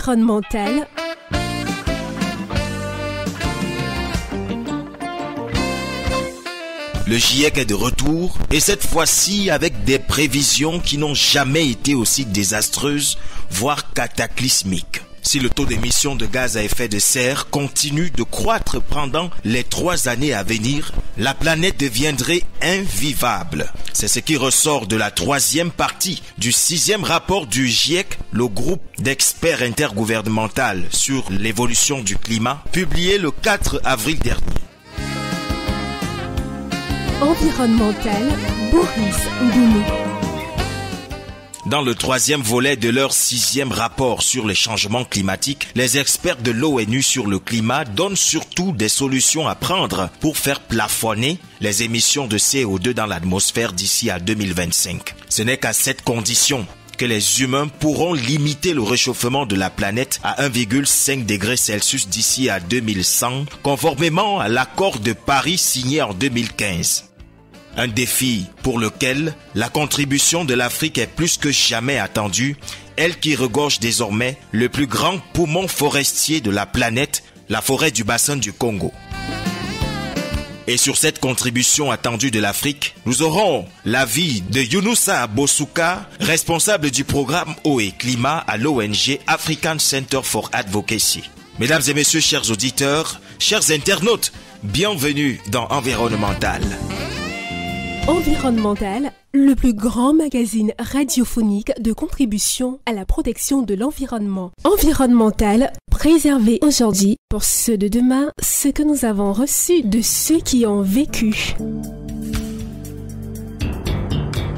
environnementale. Le GIEC est de retour et cette fois-ci avec des prévisions qui n'ont jamais été aussi désastreuses, voire cataclysmiques. Si le taux d'émission de gaz à effet de serre continue de croître pendant les 3 années à venir, la planète deviendrait invivable. C'est ce qui ressort de la 3e partie du 6e rapport du GIEC, le groupe d'experts intergouvernemental sur l'évolution du climat, publié le 4 avril dernier. Environnemental, Boris Ngounou. Dans le 3e volet de leur 6e rapport sur les changements climatiques, les experts de l'ONU sur le climat donnent surtout des solutions à prendre pour faire plafonner les émissions de CO2 dans l'atmosphère d'ici à 2025. Ce n'est qu'à cette condition que les humains pourront limiter le réchauffement de la planète à 1,5 degré Celsius d'ici à 2100, conformément à l'accord de Paris signé en 2015. Un défi pour lequel la contribution de l'Afrique est plus que jamais attendue, elle qui regorge désormais le plus grand poumon forestier de la planète, la forêt du bassin du Congo. Et sur cette contribution attendue de l'Afrique, nous aurons l'avis de Younoussa Bossouka, responsable du programme Eau et Climat à l'ONG African Center for Advocacy. Mesdames et messieurs, chers auditeurs, chers internautes, bienvenue dans Environnemental. Environnemental, le plus grand magazine radiophonique de contribution à la protection de l'environnement. Environnemental, préservé aujourd'hui pour ceux de demain, ce que nous avons reçu de ceux qui ont vécu.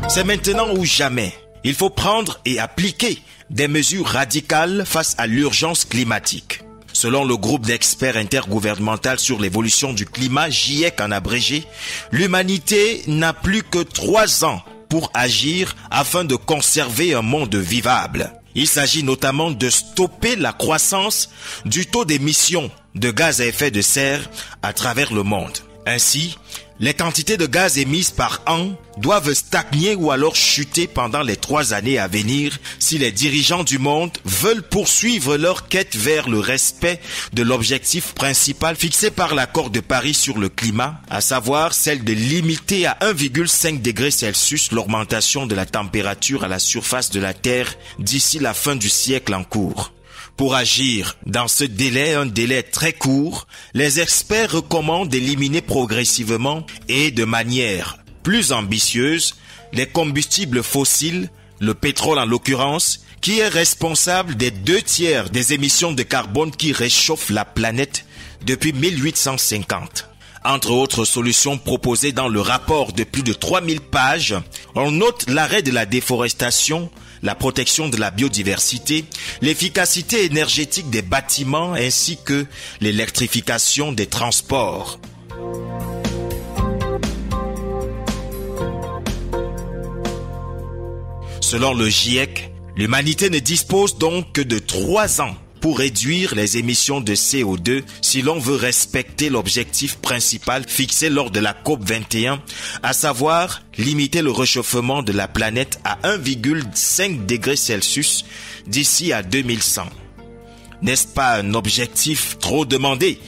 C'est maintenant ou jamais. Il faut prendre et appliquer des mesures radicales face à l'urgence climatique. Selon le groupe d'experts intergouvernemental sur l'évolution du climat, GIEC en abrégé, l'humanité n'a plus que 3 ans pour agir afin de conserver un monde vivable. Il s'agit notamment de stopper la croissance du taux d'émission de gaz à effet de serre à travers le monde. Ainsi, les quantités de gaz émises par an doivent stagner ou alors chuter pendant les 3 années à venir si les dirigeants du monde veulent poursuivre leur quête vers le respect de l'objectif principal fixé par l'accord de Paris sur le climat, à savoir celle de limiter à 1,5 degré Celsius l'augmentation de la température à la surface de la Terre d'ici la fin du siècle en cours. Pour agir dans ce délai, un délai très court, les experts recommandent d'éliminer progressivement et de manière plus ambitieuse les combustibles fossiles, le pétrole en l'occurrence, qui est responsable des 2/3 des émissions de carbone qui réchauffent la planète depuis 1850. Entre autres solutions proposées dans le rapport de plus de 3000 pages, on note l'arrêt de la déforestation, la protection de la biodiversité, l'efficacité énergétique des bâtiments ainsi que l'électrification des transports. Selon le GIEC, l'humanité ne dispose donc que de 3 ans pour réduire les émissions de CO2 si l'on veut respecter l'objectif principal fixé lors de la COP21, à savoir limiter le réchauffement de la planète à 1,5 degré Celsius d'ici à 2100. N'est-ce pas un objectif trop demandé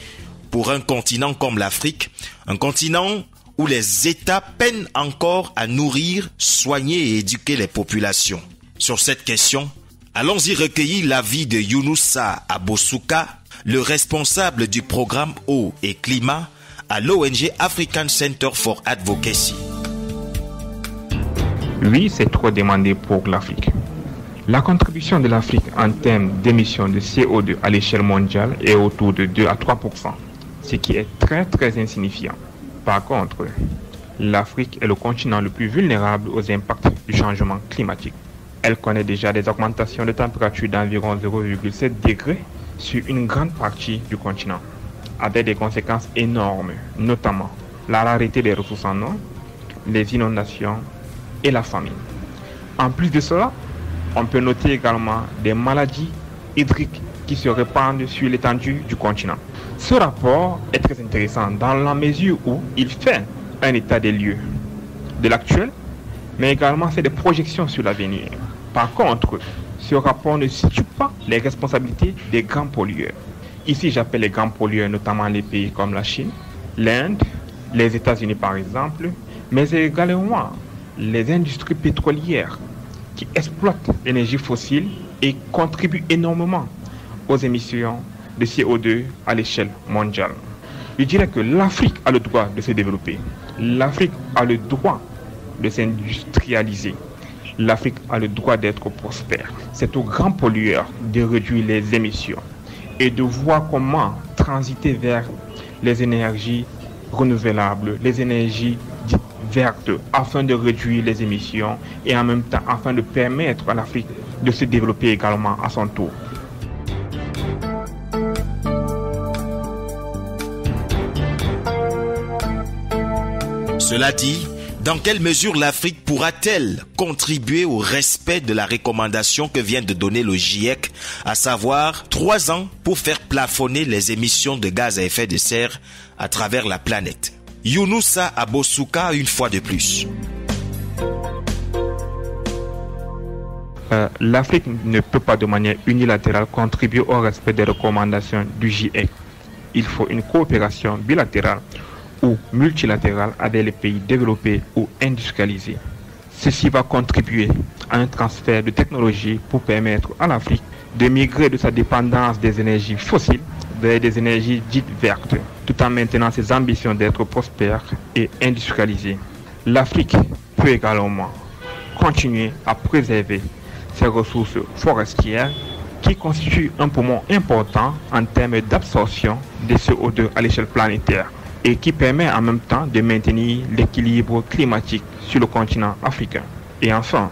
pour un continent comme l'Afrique, un continent où les États peinent encore à nourrir, soigner et éduquer les populations? Sur cette question, allons-y recueillir l'avis de Younoussa Bossouka, le responsable du programme Eau et Climat à l'ONG African Center for Advocacy. Oui, c'est trop demandé pour l'Afrique. La contribution de l'Afrique en termes d'émissions de CO2 à l'échelle mondiale est autour de 2 à 3%, ce qui est très insignifiant. Par contre, l'Afrique est le continent le plus vulnérable aux impacts du changement climatique. Elle connaît déjà des augmentations de température d'environ 0,7 degrés sur une grande partie du continent, avec des conséquences énormes, notamment la rareté des ressources en eau, les inondations et la famine. En plus de cela, on peut noter également des maladies hydriques qui se répandent sur l'étendue du continent. Ce rapport est très intéressant dans la mesure où il fait un état des lieux de l'actuel, mais également fait des projections sur l'avenir. Par contre, ce rapport ne situe pas les responsabilités des grands pollueurs. Ici, j'appelle les grands pollueurs notamment les pays comme la Chine, l'Inde, les États-Unis par exemple, mais également les industries pétrolières qui exploitent l'énergie fossile et contribuent énormément aux émissions de CO2 à l'échelle mondiale. Je dirais que l'Afrique a le droit de se développer. L'Afrique a le droit de s'industrialiser. L'Afrique a le droit d'être prospère. C'est aux grands pollueurs de réduire les émissions et de voir comment transiter vers les énergies renouvelables, les énergies dites vertes, afin de réduire les émissions et en même temps afin de permettre à l'Afrique de se développer également à son tour. Cela dit, dans quelle mesure l'Afrique pourra-t-elle contribuer au respect de la recommandation que vient de donner le GIEC, à savoir 3 ans pour faire plafonner les émissions de gaz à effet de serre à travers la planète? Younoussa Abosouka, une fois de plus. L'Afrique ne peut pas de manière unilatérale contribuer au respect des recommandations du GIEC. Il faut une coopération bilatérale ou multilatérale avec les pays développés ou industrialisés. Ceci va contribuer à un transfert de technologie pour permettre à l'Afrique de migrer de sa dépendance des énergies fossiles vers des énergies dites vertes, tout en maintenant ses ambitions d'être prospère et industrialisée. L'Afrique peut également continuer à préserver ses ressources forestières qui constituent un poumon important en termes d'absorption des CO2 à l'échelle planétaire et qui permet en même temps de maintenir l'équilibre climatique sur le continent africain. Et enfin,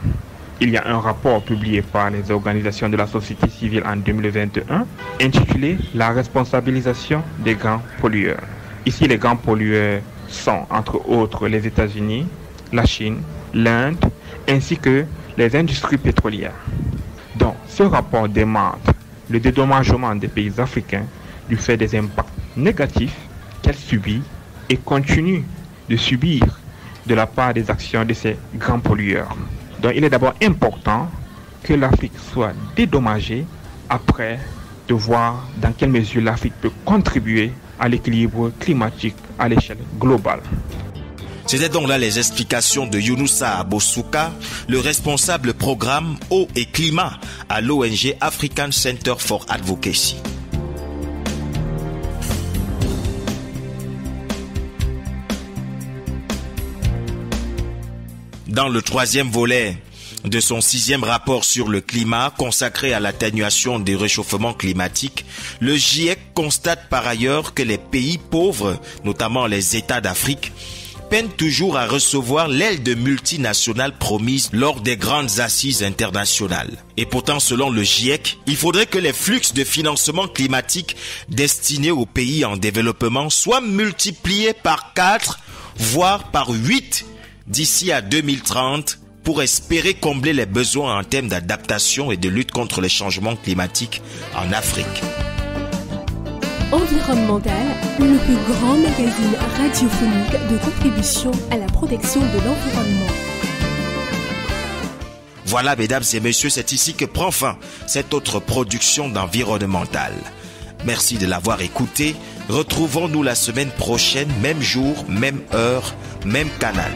il y a un rapport publié par les organisations de la société civile en 2021 intitulé « La responsabilisation des grands pollueurs ». Ici, les grands pollueurs sont entre autres les États-Unis, la Chine, l'Inde, ainsi que les industries pétrolières. Donc, ce rapport démontre le dédommagement des pays africains du fait des impacts négatifs qu'elle subit et continue de subir de la part des actions de ces grands pollueurs. Donc il est d'abord important que l'Afrique soit dédommagée après de voir dans quelle mesure l'Afrique peut contribuer à l'équilibre climatique à l'échelle globale. C'était donc là les explications de Younoussa Abosouka, le responsable programme eau et climat à l'ONG African Center for Advocacy. Dans le 3e volet de son 6e rapport sur le climat consacré à l'atténuation des réchauffements climatiques, le GIEC constate par ailleurs que les pays pauvres, notamment les États d'Afrique, peinent toujours à recevoir l'aide de multinationales promises lors des grandes assises internationales. Et pourtant, selon le GIEC, il faudrait que les flux de financement climatique destinés aux pays en développement soient multipliés par 4, voire par 8 d'ici à 2030 pour espérer combler les besoins en termes d'adaptation et de lutte contre les changements climatiques en Afrique. Environnemental, le plus grand magazine radiophonique de contribution à la protection de l'environnement. Voilà, mesdames et messieurs, c'est ici que prend fin cette autre production d'Environnemental. Merci de l'avoir écouté. Retrouvons-nous la semaine prochaine, même jour, même heure, même canal.